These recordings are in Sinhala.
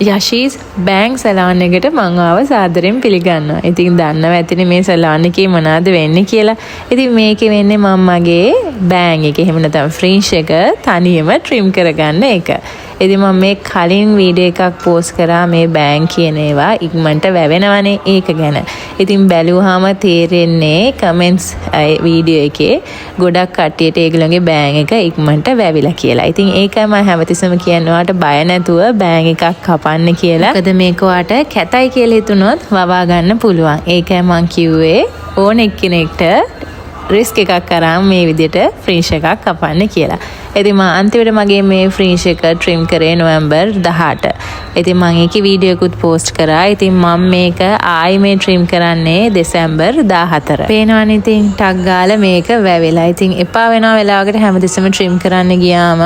යශීස් බෑන්ක් සලාන් එකට මං ආව සාදරයෙන් පිළිගන්නවා. ඉතින් දන්නවා ඇතිනේ මේ සලාන් එකේ මොනවද වෙන්නේ කියලා. ඉතින් මේකේ වෙන්නේ මම මගේ බෑන්ක් එක එහෙම නැත්නම් ෆ්‍රින්ජ් එක තනියම ට්‍රිම් කරගන්න එක. ඉතින් මම මේ කලින් වීඩියෝ එකක් පෝස්ට් කරා මේ බෑන්ක් කියන ඒවා ඉක්මනට වැවෙනවනේ ඒක ගැන. ඉතින් බැලුවාම තේරෙන්නේ කමෙන්ට්ස් වීඩියෝ එකේ ගොඩක් කට්ටියට ඒගොල්ලෝගේ බෑන්ක් එක ඉක්මනට වැවිලා කියලා. ඉතින් ඒකයි මම හැමතිස්සම කියන්නේ ඔයාලට බය නැතුව බෑන්ක් එකක් කපන්න කියලා. මොකද මේක ඔයාට කැතයි කියලා හිතුනොත් වවා ගන්න පුළුවන්. ඒකයි මම කිව්වේ ඕන එක්කෙනෙක්ට රිස්ක් එකක් කරාම මේ විදිහට ෆ්‍රින්ජ් එකක් කපන්න කියලා. ඉතින් මම අන්තිමට මගේ මේ ෆ්‍රින්ජ් එක ට්‍රිම් කරේ නොවැම්බර් 18. ඉතින් මම ඒකේ වීඩියෝ එකකුත් පෝස්ට් කරා. ඉතින් මම මේක ආයි මේ ට්‍රිම් කරන්නේ දෙසැම්බර් 14. පේනවනේ ඉතින් ටක් ගාලා මේක වැවෙලා. ඉතින් එපා වෙනවා වෙලාවකට හැමතිස්සෙම ට්‍රිම් කරන්න ගියාම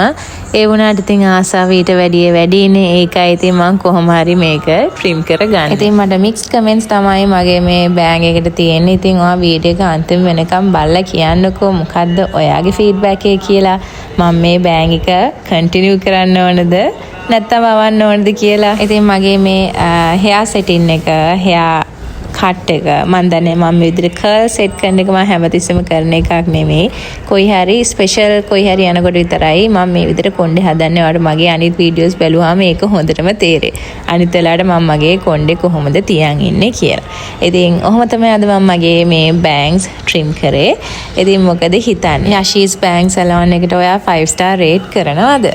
ඒ වුණාට ඉතින් ආසාව ඊට වැඩිනේ. ඒකයි ඉතින් මම කොහොම හරි මේක ට්‍රිම් කරගන්න. ඉතින් මට මික්ස් කමෙන්ට්ස් තමයි මගේ මේ බෑග් එකට තියෙන්නේ. ඉතින් ඔයා වීඩියෝ එක අන්තිම වෙනකම් බලලා කියන්නකෝ මොකද්ද ඔයාගේ ෆීඩ්බැක් එක කියලා. මම මේ බෑග් එක කන්ටිනියු කරන්න ඕනද නැත්නම් වවන්න ඕනද කියලා. ඉතින් මගේ මේ හෙයා සෙටින් එක හෙයා කට් එක මම දන්නේ මම මේ විදිහට කර්ල් සෙට් කරන එක මම හැමතිස්සෙම කරන එකක් නෙමෙයි. කොයි හරි ස්පෙෂල් කොයි හරි යනකොට විතරයි මම මේ විදිහට කොණ්ඩේ හදන්නේ. ඔයාලට මගේ අනිත් වීඩියෝස් බැලුවාම ඒක හොඳටම තේරෙයි. අනිත් වෙලාවට මම මගේ කොණ්ඩේ කොහොමද තියන් ඉන්නේ කියලා. ඉතින් ඔහොම තමයි අද මම මගේ මේ බෑන්ක්ස් ට්‍රිම් කරේ. ඉතින් මොකද හිතන්නේ? යශීස් බෑන්ක් සලෝන් එකට ඔයා 5 star රේට් කරනවද?